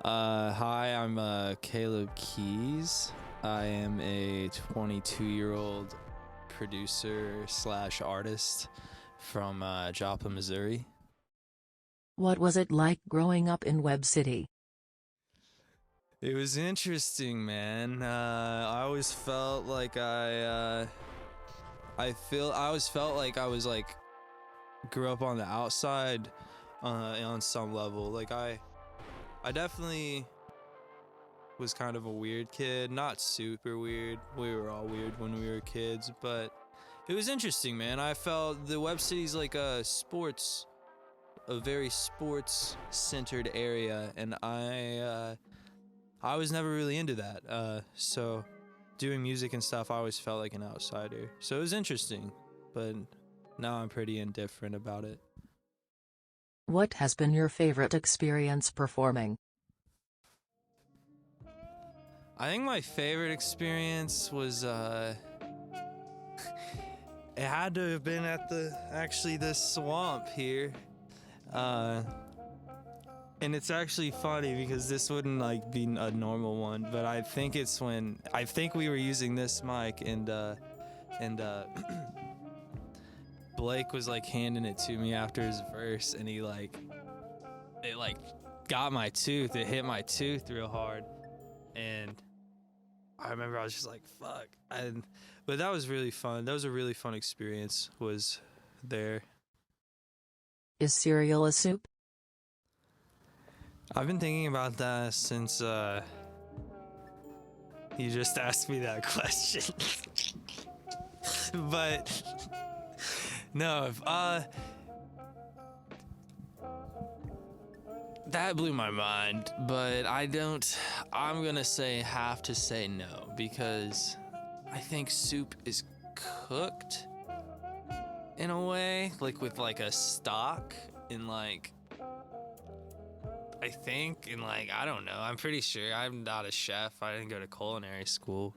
Hi, I'm Caleb Keys. I am a 22-year-old producer slash artist from Joplin, Missouri. What was it like growing up in Webb City? It was interesting, man. I always felt like I always felt like I was like grew up on the outside, on some level. I definitely was kind of a weird kid, not super weird. We were all weird when we were kids, but it was interesting, man. I felt the Webb City's like a very sports centered area, and I was never really into that. So doing music and stuff, I always felt like an outsider. So it was interesting, but now I'm pretty indifferent about it. What has been your favorite experience performing? I think my favorite experience was it had to have been at the swamp here. Uh and it's actually funny because this wouldn't like be a normal one, but I think we were using this mic and Blake was like handing it to me after his verse, and it like got my tooth. It hit my tooth real hard, and I remember I was just like, fuck. But that was really fun. That was a really fun experience, was there. Is cereal a soup? I've been thinking about that since you just asked me that question. But no, that blew my mind, but I'm gonna have to say no, because I think soup is cooked in a way, like with like a stock, and like I don't know. I'm pretty sure. I'm not a chef. I didn't go to culinary school.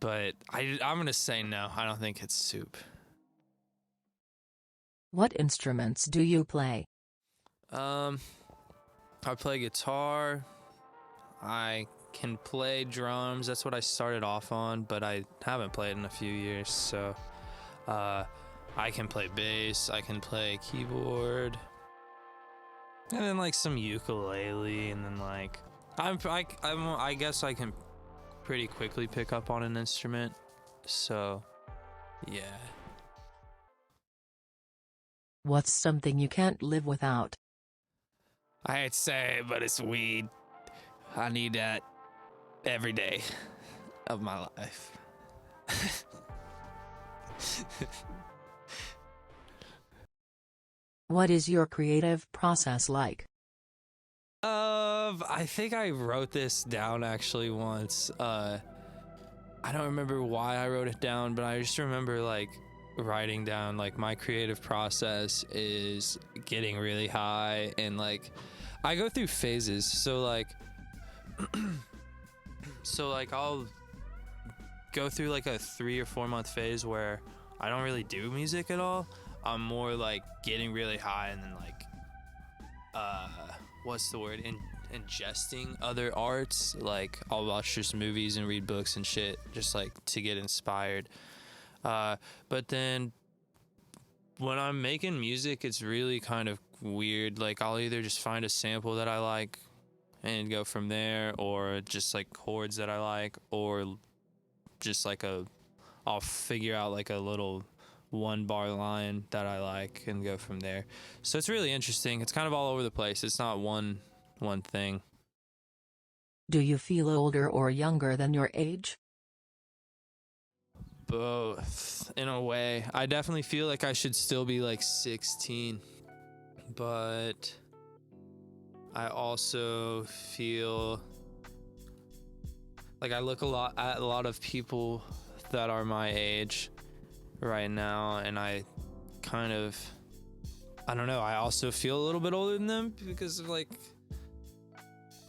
But I'm gonna say no. I don't think it's soup. What instruments do you play? Um, I play guitar. I can play drums. That's what I started off on, but I haven't played in a few years. So, I can play bass. I can play keyboard, and then like some ukulele, and then like I guess I can pretty quickly pick up on an instrument. So, yeah. What's something you can't live without? I hate to say it, but it's weed. I need that every day of my life. What is your creative process like? I think I wrote this down actually once. I don't remember why I wrote it down, but I just remember like writing down like my creative process is getting really high, and like I go through phases. So like I'll go through like a 3 or 4 month phase where I don't really do music at all. I'm more like getting really high, and then like what's the word, ingesting other arts. Like I'll watch just movies and read books and shit just like to get inspired. But then when I'm making music, it's really kind of weird. Like I'll either just find a sample that I like and go from there, or just like chords that I like, or just like I'll figure out like a little 1 bar line that I like and go from there. So it's really interesting. It's kind of all over the place. It's not one thing. Do you feel older or younger than your age? Both, in a way. I definitely feel like I should still be like 16, but I also feel like I look at a lot of people that are my age right now, and I don't know, I also feel a little bit older than them because of like,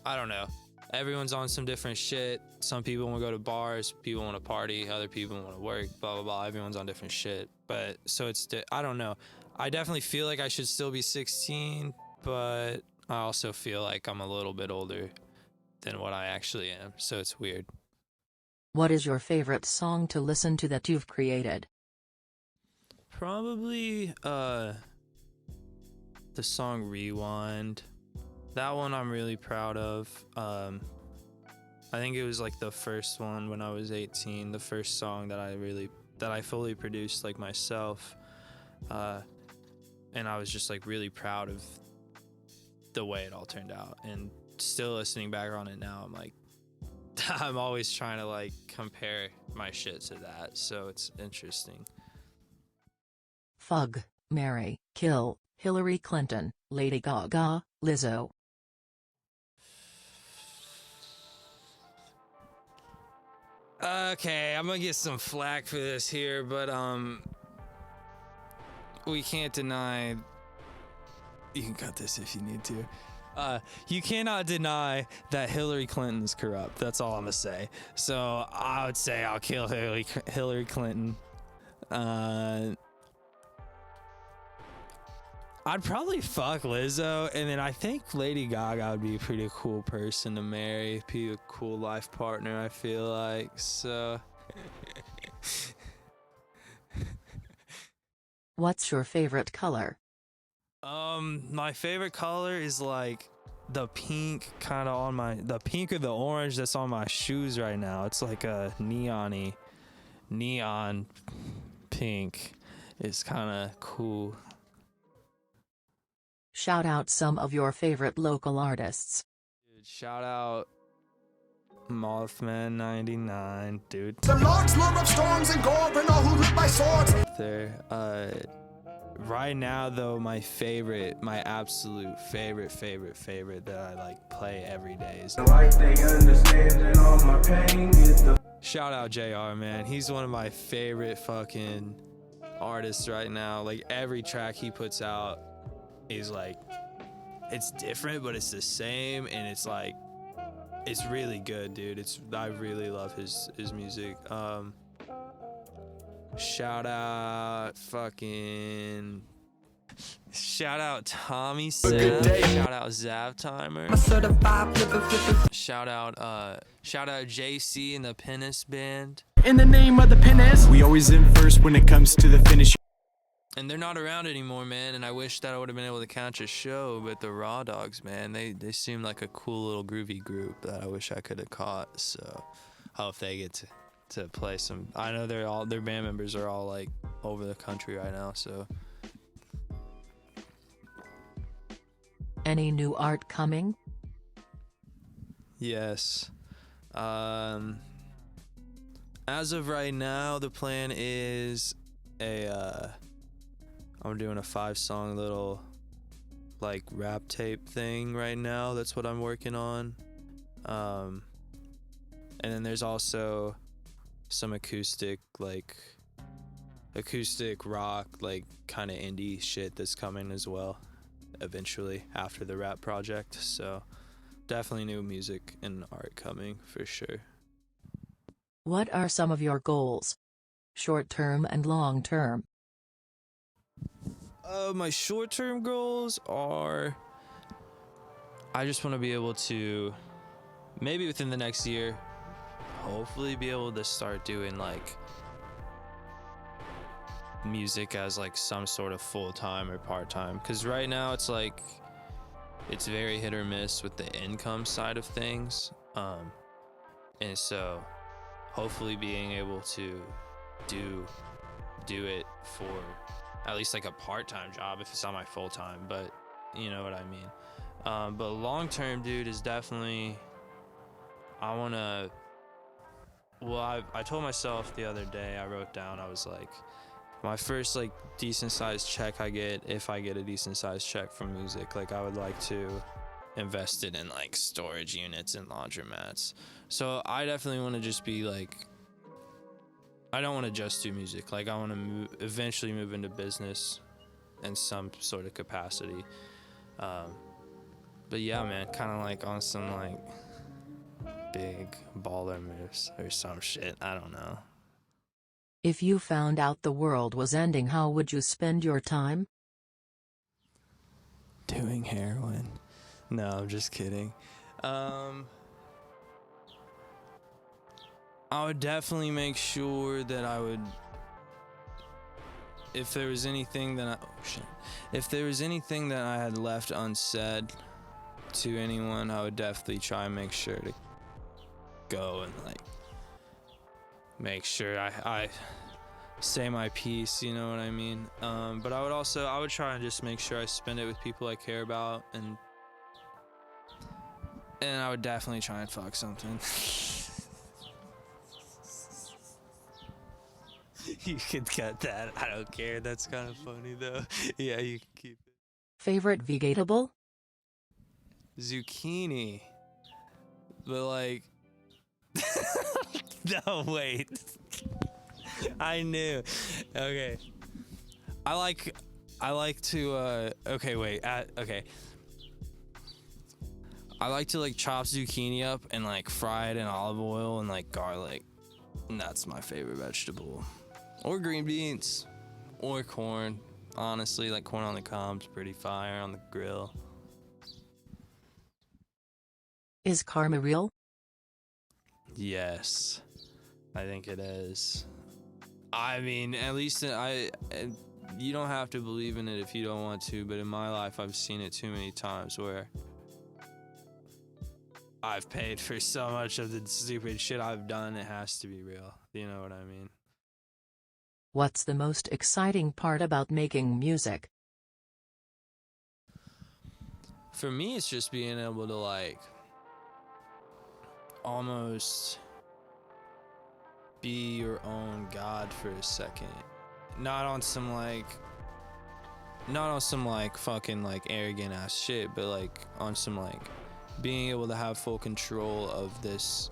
I don't know. Everyone's on some different shit. Some people want to go to bars, people want to party, other people want to work, blah, blah, blah. Everyone's on different shit. But so I don't know. I definitely feel like I should still be 16, but I also feel like I'm a little bit older than what I actually am, so it's weird. What is your favorite song to listen to that you've created? Probably the song Rewind. That one I'm really proud of. I think it was like the first one when I was 18, the first song that I fully produced like myself. And I was just like really proud of the way it all turned out. And still listening back on it now, I'm like, I'm always trying to like compare my shit to that, so it's interesting. Fug, marry, kill, Hillary Clinton, Lady Gaga, Lizzo. Okay, I'm gonna get some flack for this here, but we can't deny. You can cut this if you need to. You cannot deny that Hillary Clinton's corrupt. That's all I'm gonna say. So I would say I'll kill Hillary Clinton. I'd probably fuck Lizzo, and then I think Lady Gaga would be a pretty cool person to marry, be a cool life partner, I feel like. So What's your favorite color? My favorite color is like the pink kind of on the pink or the orange that's on my shoes right now. It's like a neon pink. It's kind of cool. Shout out some of your favorite local artists. Dude, shout out Mothman 99, dude. The Lord's love of storms and gore and all who live by swords. There. Right now though, my absolute favorite that I like play every day is like they understand all my pain. Shout out JR, man. He's one of my favorite fucking artists right now. Like every track he puts out is like, it's different, but it's the same, and it's like, it's really good, dude. I really love his music. Shout out Tommy Sev. Shout out Zav Timer. Shout out JC and the Penis Band. In the name of the Penis, we always in first when it comes to the finish. And they're not around anymore, man, and I wish that I would have been able to catch a show, but the Raw Dogs, man, they seem like a cool little groovy group that I wish I could have caught. So I hope they get to play some. I know their band members are all like over the country right now, so. Any new art coming? Yes. As of right now, the plan is I'm doing a 5-song little like rap tape thing right now. That's what I'm working on. And then there's also some acoustic rock, like kind of indie shit that's coming as well eventually after the rap project. So definitely new music and art coming for sure. What are some of your goals? Short-term and long-term. My short-term goals are, I just want to be able to, maybe within the next year, hopefully be able to start doing like music as like some sort of full-time or part-time, because right now it's like it's very hit or miss with the income side of things, and so hopefully being able to do it for at least like a part-time job if it's not my full-time, but you know what I mean. But long-term, dude, is definitely, I want to, well, I told myself the other day, I wrote down, I was like, my first like decent sized check I get, if I get a decent sized check from music, like I would like to invest it in like storage units and laundromats. So I definitely want to just be like, I don't want to just do music. Like I want to eventually move into business in some sort of capacity. But yeah, man, kind of like on some like big baller moves or some shit. I don't know. If you found out the world was ending, how would you spend your time? Doing heroin. No, I'm just kidding. I would definitely make sure that I would, if there was anything that if there was anything that I had left unsaid to anyone, I would definitely try and make sure to go and like make sure I say my piece, you know what I mean? But I would try and just make sure I spend it with people I care about, and I would definitely try and fuck something. You could cut that. I don't care. That's kind of funny though. Yeah, you can keep it. Favorite vegetable? Zucchini. But like no, wait. I knew. Okay. I like to okay, wait. Okay. I like to like chop zucchini up and like fry it in olive oil and like garlic. And that's my favorite vegetable. Or green beans. Or corn. Honestly, like corn on the cob's pretty fire on the grill. Is karma real? Yes. I think it is. I mean, at least you don't have to believe in it if you don't want to, but in my life I've seen it too many times where I've paid for so much of the stupid shit I've done, it has to be real. You know what I mean? What's the most exciting part about making music? For me, it's just being able to like almost be your own god for a second. Not on some fucking like arrogant ass shit, but like on some like being able to have full control of this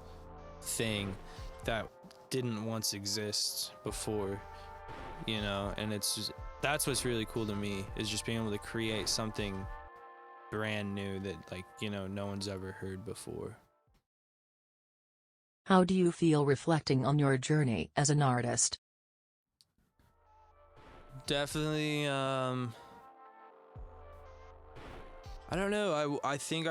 thing that didn't once exist before, you know. And it's just, that's what's really cool to me, is just being able to create something brand new that, like, you know, no one's ever heard before. How do you feel reflecting on your journey as an artist? Definitely, I don't know. I think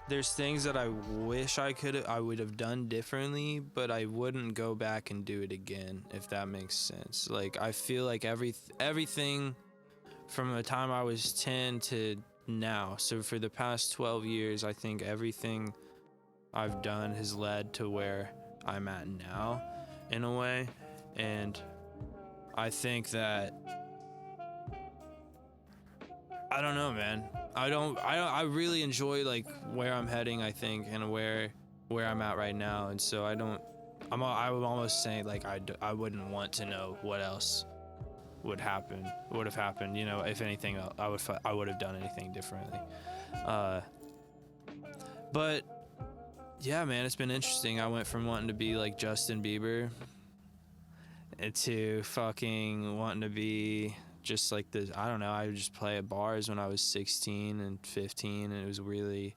there's things that I wish I would have done differently, but I wouldn't go back and do it again, if that makes sense. Like, I feel like everything from the time I was 10 to now, so for the past 12 years, I think everything I've done has led to where I'm at now, in a way. And I think that, I don't know, man. I really enjoy like where I'm heading, I think, and where I'm at right now. And so I would almost say like I wouldn't want to know what else would have happened, you know. If anything, I would have done anything differently. But yeah, man, it's been interesting. I went from wanting to be like Justin Bieber to fucking wanting to be just like this. I don't know. I would just play at bars when I was 16 and 15, and it was really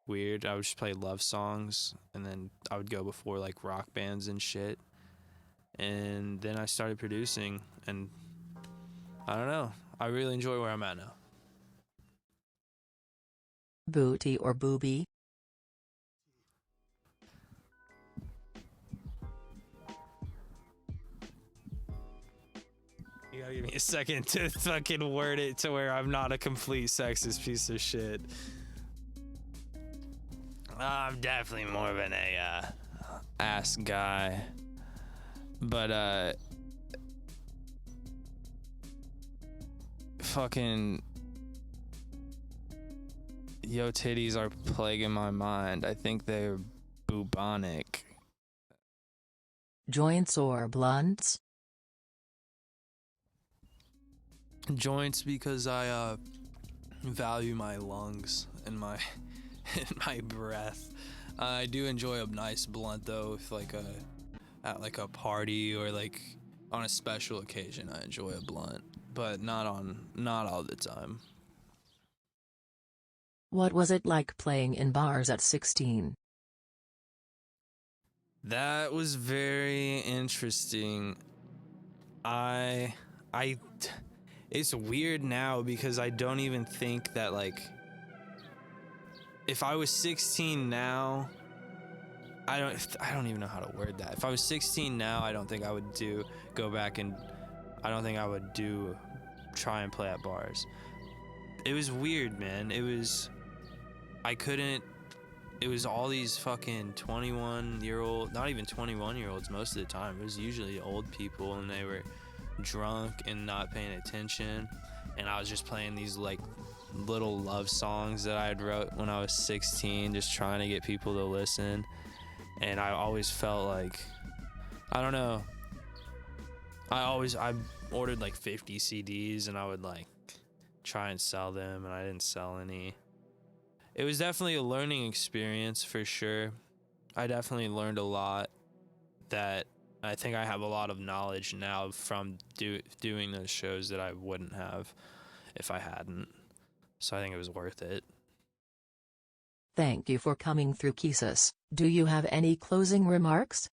weird. I would just play love songs, and then I would go before like rock bands and shit. And then I started producing, and I don't know. I really enjoy where I'm at now. Booty or booby? You gotta give me a second to fucking word it to where I'm not a complete sexist piece of shit. I'm definitely more of an ass guy. But fucking yo titties are plaguing my mind. I think they're bubonic. Joints or blunts? Joints, because I value my lungs and my and my breath. I do enjoy a nice blunt though, if like at like a party or like on a special occasion. I enjoy a blunt, but not all the time. What was it like playing in bars at 16? That was very interesting. It's weird now because I don't even think that like if I was 16 now, I don't even know how to word that. If I was 16 now, I don't think I would go back and I don't think I would try and play at bars. It was weird, man. It was all these fucking 21-year-old, not even 21-year-olds most of the time. It was usually old people, and they were drunk and not paying attention. And I was just playing these like little love songs that I had wrote when I was 16, just trying to get people to listen. And I always felt like, I don't know, I ordered like 50 CDs and I would like try and sell them, and I didn't sell any. It was definitely a learning experience for sure. I definitely learned a lot that I think I have a lot of knowledge now from doing those shows that I wouldn't have if I hadn't. So I think it was worth it. Thank you for coming through, Keesus. Do you have any closing remarks?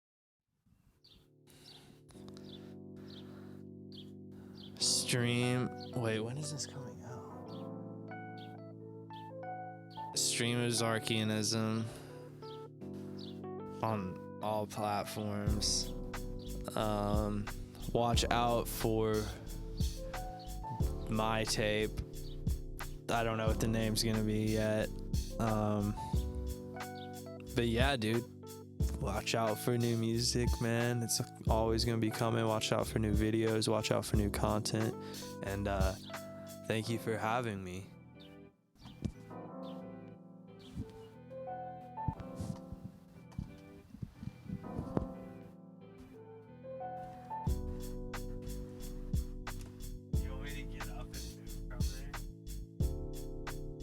Wait, when is this coming out? Stream Ozarkianism on all platforms. Watch out for my tape. I don't know what the name's gonna be yet. But yeah, dude, watch out for new music, man. It's always gonna be coming. Watch out for new videos, watch out for new content, and thank you for having me.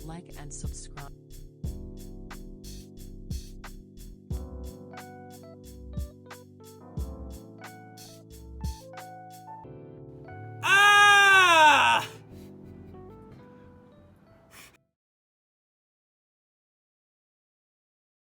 Like and subscribe.